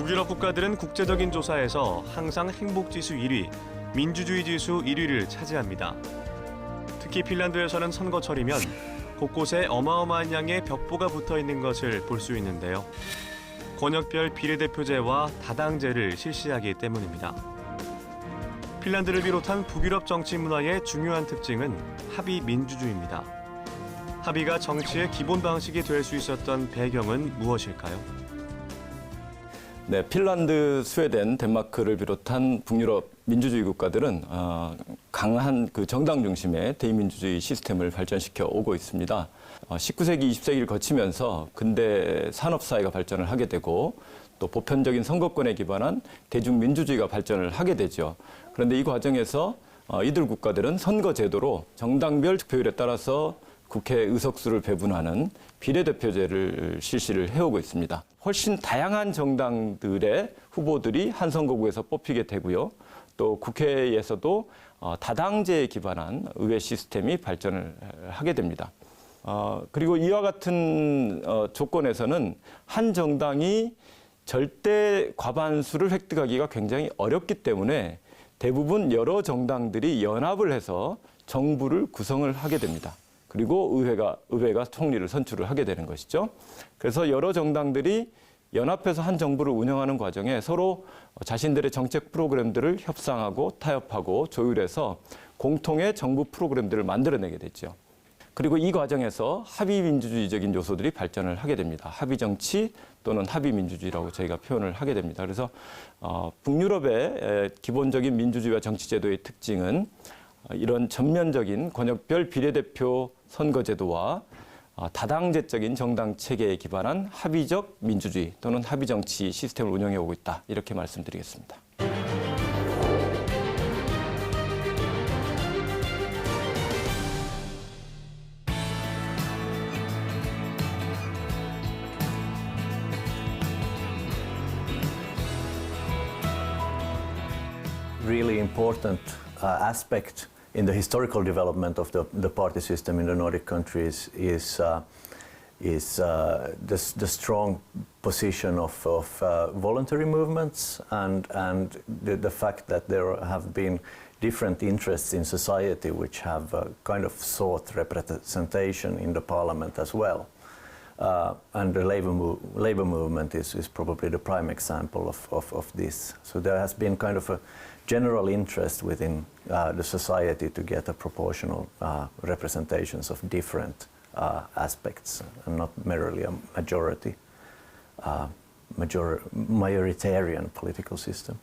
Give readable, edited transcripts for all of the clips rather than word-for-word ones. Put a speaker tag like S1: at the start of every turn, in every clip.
S1: 북유럽 국가들은 국제적인 조사에서 항상 행복지수 1위, 민주주의 지수 1위를 차지합니다. 특히 핀란드에서는 선거철이면 곳곳에 어마어마한 양의 벽보가 붙어 있는 것을 볼 수 있는데요. 권역별 비례대표제와 다당제를 실시하기 때문입니다. 핀란드를 비롯한 북유럽 정치 문화의 중요한 특징은 합의 민주주의입니다. 합의가 정치의 기본 방식이 될 수 있었던 배경은 무엇일까요?
S2: 네, 핀란드, 스웨덴, 덴마크를 비롯한 북유럽 민주주의 국가들은 강한 그 정당 중심의 대의민주주의 시스템을 발전시켜 오고 있습니다. 19세기, 20세기를 거치면서 근대 산업사회가 발전을 하게 되고 또 보편적인 선거권에 기반한 대중민주주의가 발전을 하게 되죠. 그런데 이 과정에서 이들 국가들은 선거제도로 정당별 득표율에 따라서 국회 의석수를 배분하는 비례대표제를 실시를 해오고 있습니다. 훨씬 다양한 정당들의 후보들이 한 선거구에서 뽑히게 되고요. 또 국회에서도 다당제에 기반한 의회 시스템이 발전을 하게 됩니다. 그리고 이와 같은 조건에서는 한 정당이 절대 과반수를 획득하기가 굉장히 어렵기 때문에 대부분 여러 정당들이 연합을 해서 정부를 구성을 하게 됩니다. 그리고 의회가 총리를 선출을 하게 되는 것이죠. 그래서 여러 정당들이 연합해서 한 정부를 운영하는 과정에 서로 자신들의 정책 프로그램들을 협상하고 타협하고 조율해서 공통의 정부 프로그램들을 만들어내게 됐죠. 그리고 이 과정에서 합의민주주의적인 요소들이 발전을 하게 됩니다. 합의정치 또는 합의민주주의라고 저희가 표현을 하게 됩니다. 그래서 북유럽의 기본적인 민주주의와 정치제도의 특징은 이런 전면적인 권역별 비례대표 선거제도와 다당제적인 정당 체계에 기반한 합의적 민주주의 또는 합의정치 시스템을 운영해 오고 있다. 이렇게 말씀드리겠습니다.
S3: Really important aspect in the historical development of the party system in the Nordic countries is the strong position of voluntary movements and the fact that there have been different interests in society which have kind of sought representation in the parliament as well. And the labor movement is probably the prime example of this. So there has been kind of a general interest within the society to get a proportional representations of different aspects and not merely a majoritarian political system.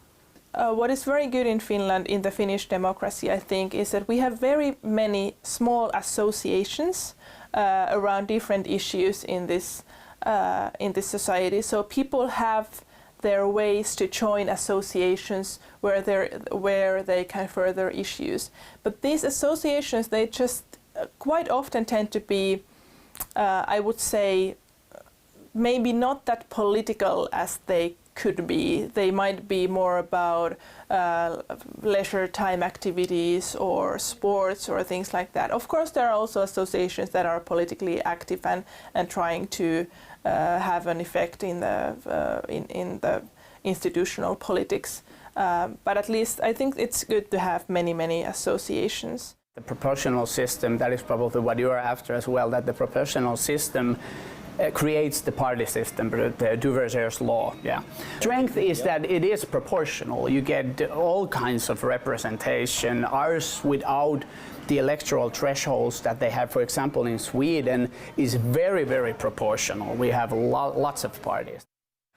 S4: What is very good in Finland, in the Finnish democracy, I think, is that we have very many small associations around different issues in this society. So people have their ways to join associations where they can further issues. But these associations, they just quite often tend to be, I would say, maybe not that political as they could be. They might be more about leisure time activities or sports or things like that. Of course, there are also associations that are politically active and trying to have an effect in the institutional politics. But at least I think it's good to have many associations.
S5: The proportional system, that is probably what you are after as well, that the proportional system creates the party system, the Duverger's law. Yeah. Strength is that it is proportional. You get all kinds of representation. Ours, without the electoral thresholds that they have, for example, in Sweden, is very proportional. We have lots of parties.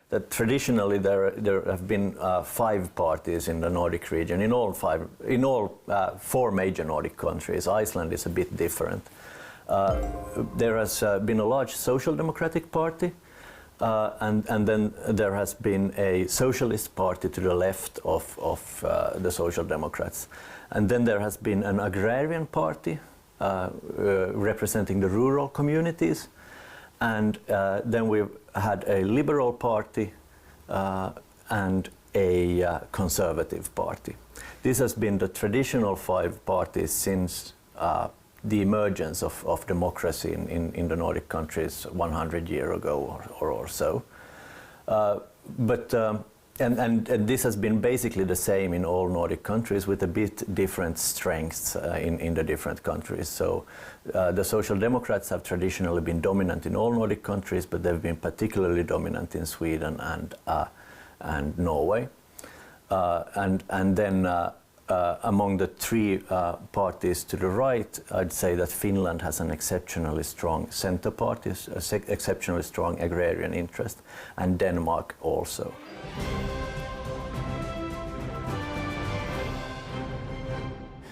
S3: That traditionally there have been 5 parties in the Nordic region. In all 4 major Nordic countries. Iceland is a bit different. There has been a large social democratic party, and then there has been a socialist party to the left of the Social Democrats. And then there has been an agrarian party representing the rural communities. And then we've had a liberal party and a conservative party. This has been the traditional 5 parties since the emergence of democracy in the Nordic countries 100 years ago or so. And this has been basically the same in all Nordic countries, with a bit different strengths in the different countries. So the Social Democrats have traditionally been dominant in all Nordic countries, but they've been particularly dominant in Sweden and Norway. And then among the three parties to the right, I'd say that Finland has an exceptionally strong centre party, exceptionally strong agrarian interest, and Denmark also.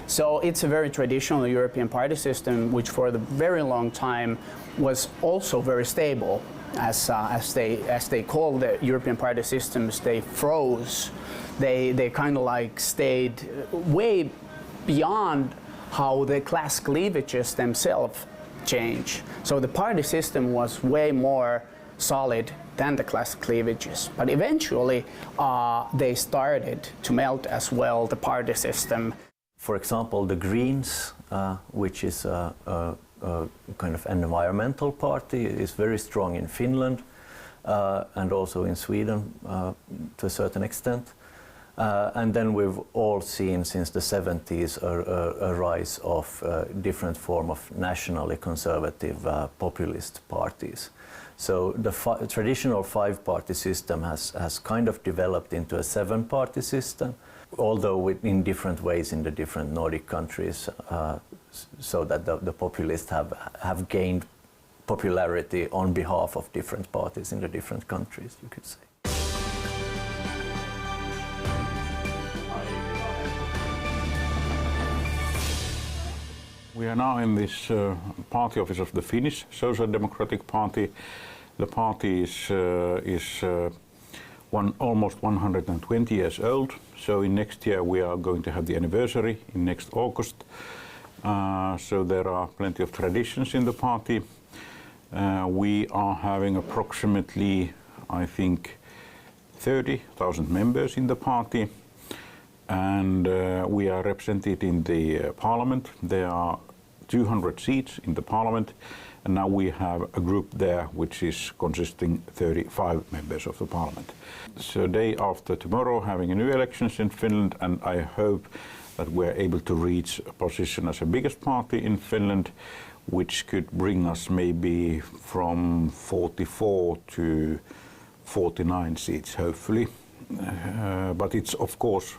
S5: So it's a very traditional European party system, which for the very long time was also very stable. As they call the European party systems, they froze. They kind of like stayed way beyond how the class cleavages themselves change. So the party system was way more solid than the class cleavages. But eventually they started to melt as well, the party system.
S3: For example, the Greens, which is a kind of environmental party, is very strong in Finland and also in Sweden to a certain extent. And then we've all seen since the 70s a rise of different form of nationally conservative populist parties. So the traditional five-party system has kind of developed into a seven-party system, although in different ways in the different Nordic countries, so that the populists have gained popularity on behalf of different parties in the different countries, you could say.
S6: We are now in this party office of the Finnish Social Democratic Party. The party is almost 120 years old, so in next year we are going to have the anniversary in next August. So there are plenty of traditions in the party. We are having approximately, I think, 30,000 members in the party, and we are represented in the parliament. There are 200 seats in the parliament, and now we have a group there which is consisting 35 members of the parliament. So day after tomorrow having a new elections in Finland, and I hope that we're able to reach a position as the biggest party in Finland, which could bring us maybe from 44 to 49 seats, hopefully. But it's of course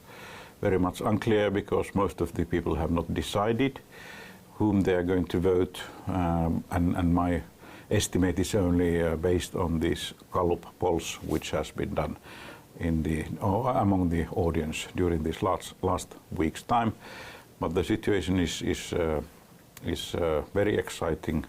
S6: very much unclear, because most of the people have not decided whom they are going to vote, and my estimate is only based on these Gallup polls which has been done among the audience during this last week's time. But the situation is very exciting.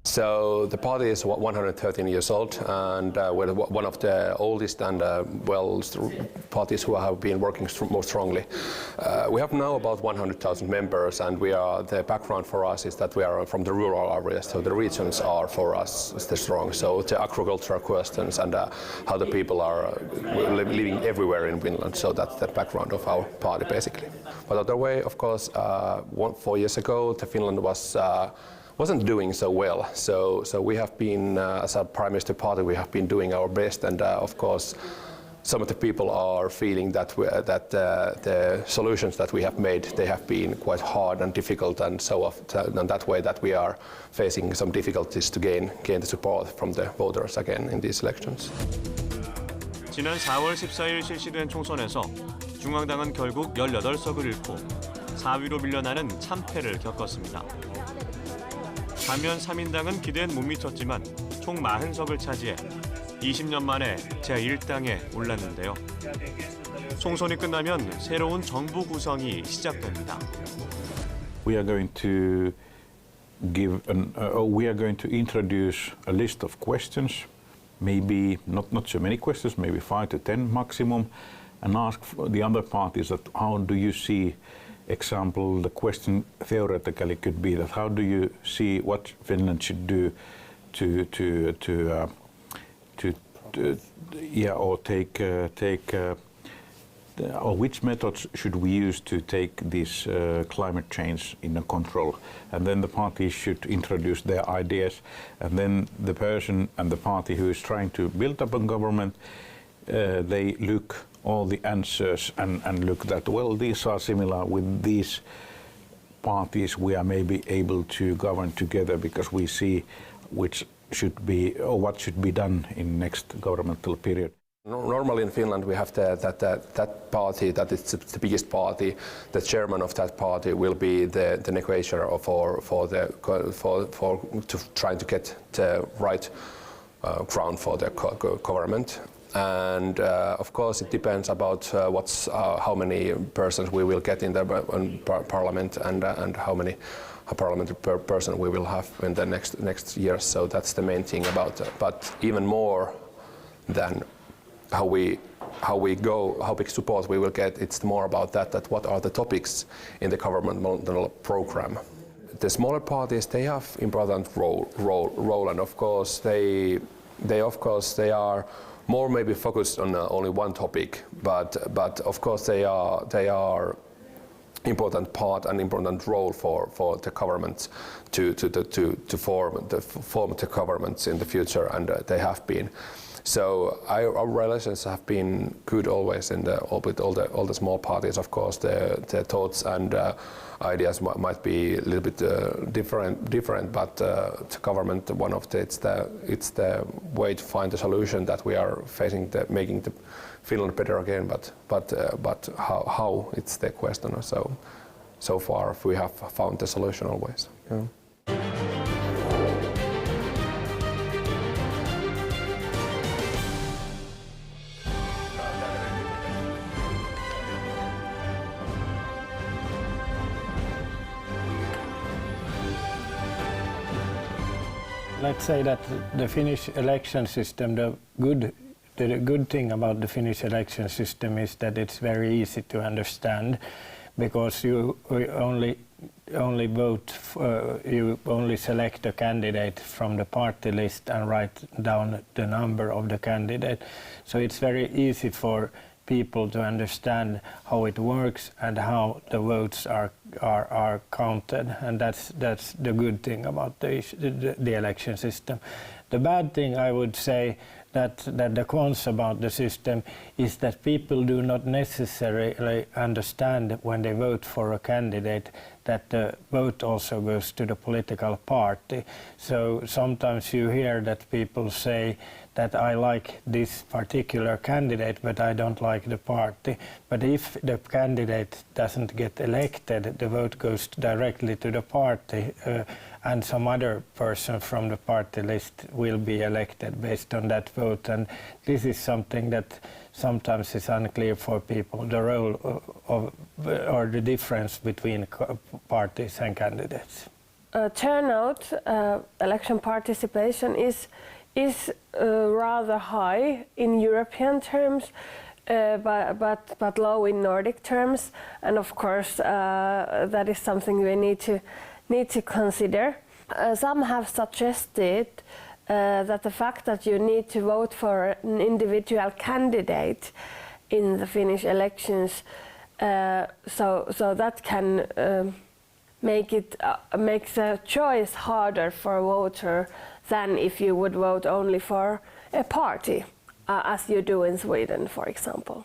S7: So the party is 113 years old, and we're one of the oldest and parties who have been working most strongly. We have now about 100,000 members, and the background for us is that we are from the rural areas, so the regions are for us strong. So the agricultural questions and how the people are living everywhere in Finland. So that's the background of our party basically. But other way, of course, 4 years ago, Finland wasn't doing so well. So we have been, as a Prime Minister party, we have been doing our best, and of course some of the people are feeling that the solutions that we have made, they have been quite hard and difficult, and so on that way that we are facing some difficulties to gain the support from the voters again in these elections.
S1: 지난 4월 14일 실시된 총선에서 중앙당은 결국 18석을 잃고 4위로 밀려나는 참패를 겪었습니다. 반면 3인당은 기대엔 못 미쳤지만 총 40석을 차지해 20년 만에 제1당에 올랐는데요. 총선이 끝나면 새로운 정부 구성이 시작됩니다.
S6: We are going to introduce a list of questions, maybe not so many questions, maybe 5 to 10 maximum, and ask the other parties that how do you see. Example, the question theoretically could be that how do you see what Finland should do to take or which methods should we use to take this climate change in control? And then the parties should introduce their ideas, and then the person and the party who is trying to build up a government, they look all the answers and look that, well, these are similar with these parties, we are maybe able to govern together because we see which should be or what should be done in next governmental period.
S7: Normally in Finland we have that party that is the biggest party. The chairman of that party will be the negotiator to trying to get the right ground for the government. And of course it depends about how many persons we will get in the parliament and how many parliamentary person we will have in the next year. So that's the main thing about it. But even more than how big support we will get, it's more about that what are the topics in the governmental program. The smaller parties, they have important role, and of course they are more maybe focused on only one topic, but of course they are important part and important role for the governments to form the governments in the future, and they have been. So our relations have been good always with all the small parties. Of course, their thoughts and ideas might be a little bit different, but the government, it's the way to find a solution that we are facing, making the Finland better again. But how it's the question. So far we have found the solution always. Yeah.
S8: Let's say that the Finnish election system, the good thing about the Finnish election system is that it's very easy to understand, because you only vote, you only select a candidate from the party list and write down the number of the candidate. So it's very easy for people to understand how it works and how the votes are counted, and that's the good thing about the election system. The bad thing, I would say, that the cons about the system is that people do not necessarily understand when they vote for a candidate that the vote also goes to the political party. So sometimes you hear that people say that I like this particular candidate, but I don't like the party. But if the candidate doesn't get elected, the vote goes directly to the party, and some other person from the party list will be elected based on that vote. And this is something that sometimes is unclear for people, the role of or the difference between parties and candidates.
S9: Turnout, election participation is rather high in European terms, but low in Nordic terms, and of course that is something we need to consider. Some have suggested that the fact that you need to vote for an individual candidate in the Finnish elections, so that can make the choice harder for a voter than if you would vote only for a party, as you do in Sweden, for example.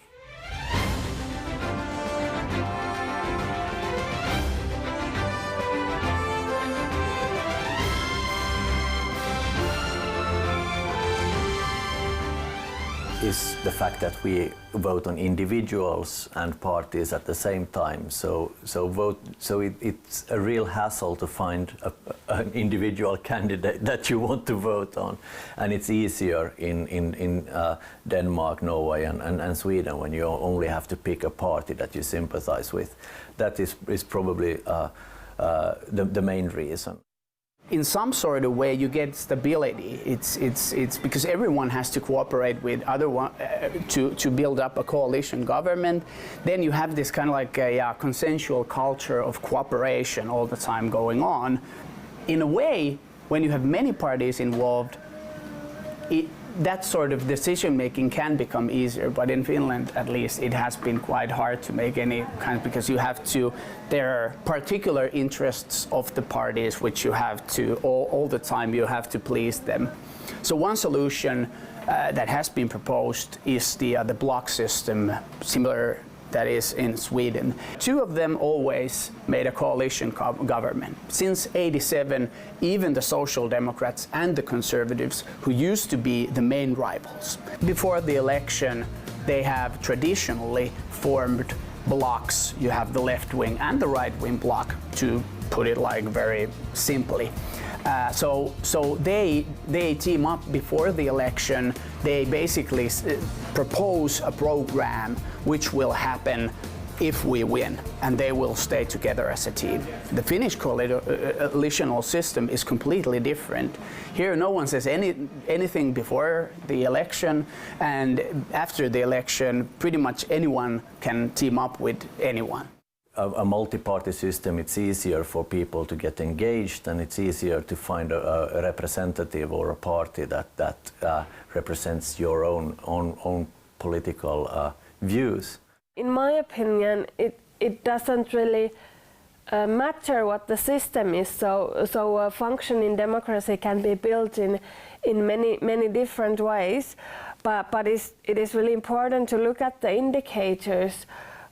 S3: Is the fact that we vote on individuals and parties at the same time. So it's a real hassle to find an individual candidate that you want to vote on, and it's easier in Denmark, Norway, and Sweden when you only have to pick a party that you sympathize with. That is probably the main reason.
S5: In some sort of way you get stability. It's because everyone has to cooperate with other one to build up a coalition government. Then you have this kind of like a consensual culture of cooperation all the time going on. In a way, when you have many parties involved, that sort of decision making can become easier, but in Finland at least it has been quite hard to make any kind, because you have to, there are particular interests of the parties which you have to, all the time you have to please them. So one solution that has been proposed is the block system, similar that is in Sweden. Two of them always made a coalition government. Since '87, even the Social Democrats and the Conservatives, who used to be the main rivals, before the election, they have traditionally formed blocks. You have the left wing and the right wing bloc, to put it like very simply. So they team up before the election. They basically propose a program which will happen if we win, and they will stay together as a team. The Finnish coalitional system is completely different. Here no one says anything before the election, and after the election pretty much anyone can team up with anyone.
S3: A multi-party system, it's easier for people to get engaged, and it's easier to find a representative or a party that represents your own political views.
S9: In my opinion, it doesn't really matter what the system is. So a functioning democracy can be built in many different ways, but it is really important to look at the indicators,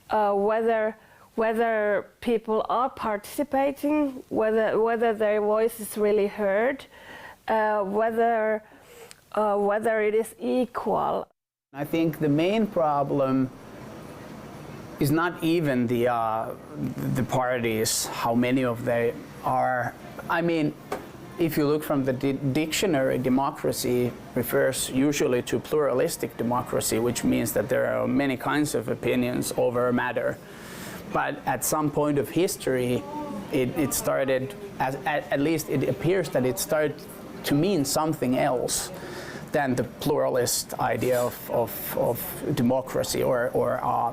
S9: whether people are participating, whether their voice is really heard, whether it is equal.
S5: I think the main problem is not even the parties, how many of they are. I mean, if you look from the dictionary, democracy refers usually to pluralistic democracy, which means that there are many kinds of opinions over a matter. But at some point of history, it started, at least it appears that it started to mean something else than the pluralist idea of democracy or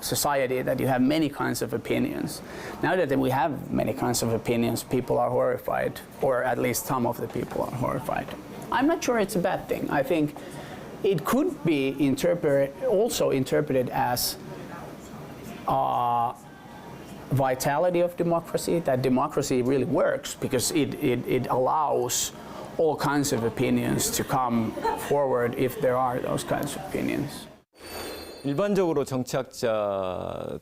S5: society, that you have many kinds of opinions. Now that we have many kinds of opinions, people are horrified, or at least some of the people are horrified. I'm not sure it's a bad thing. I think it could be also interpreted as vitality of democracy, that democracy really works because it allows all kinds of opinions to come forward if there are those kinds of opinions.
S2: 일반적으로 정치학자들은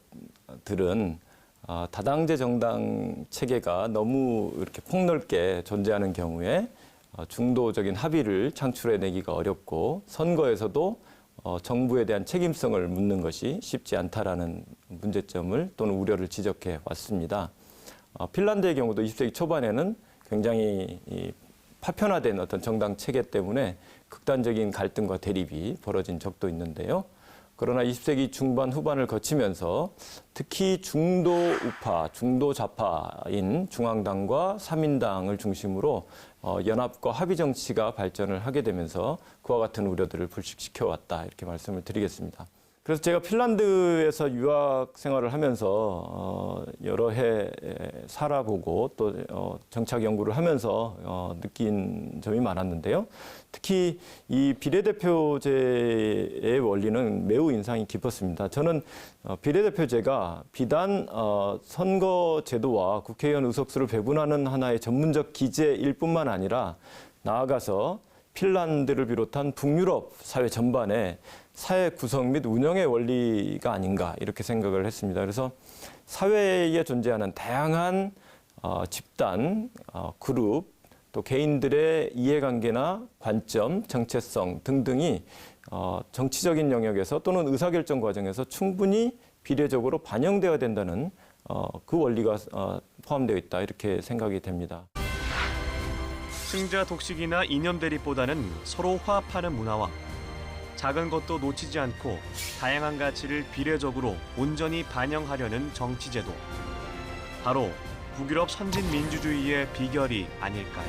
S2: 다당제 정당 체계가 너무 이렇게 폭넓게 존재하는 경우에 중도적인 합의를 창출해내기가 어렵고, 선거에서도 정부에 대한 책임성을 묻는 것이 쉽지 않다라는 문제점을 또는 우려를 지적해 왔습니다. 핀란드의 경우도 20세기 초반에는 굉장히 파편화된 어떤 정당 체계 때문에 극단적인 갈등과 대립이 벌어진 적도 있는데요. 그러나 20세기 중반 후반을 거치면서 특히 중도 우파, 중도 좌파인 중앙당과 3인당을 중심으로 연합과 합의 정치가 발전을 하게 되면서 그와 같은 우려들을 불식시켜 왔다, 이렇게 말씀을 드리겠습니다. 그래서 제가 핀란드에서 유학 생활을 하면서 여러 해 살아보고 또 정착 연구를 하면서 느낀 점이 많았는데요. 특히 이 비례대표제의 원리는 매우 인상이 깊었습니다. 저는 비례대표제가 비단 선거제도와 국회의원 의석수를 배분하는 하나의 전문적 기제일 뿐만 아니라 나아가서 핀란드를 비롯한 북유럽 사회 전반에 사회 구성 및 운영의 원리가 아닌가, 이렇게 생각을 했습니다. 그래서 사회에 존재하는 다양한 집단, 그룹, 또 개인들의 이해관계나 관점, 정체성 등등이 정치적인 영역에서 또는 의사결정 과정에서 충분히 비례적으로 반영되어야 된다는 그 원리가 포함되어 있다, 이렇게 생각이 됩니다.
S1: 승자 독식이나 이념 대립보다는 서로 화합하는 문화와 작은 것도 놓치지 않고 다양한 가치를 비례적으로 온전히 반영하려는 정치제도. 바로 북유럽 선진 민주주의의 비결이 아닐까요?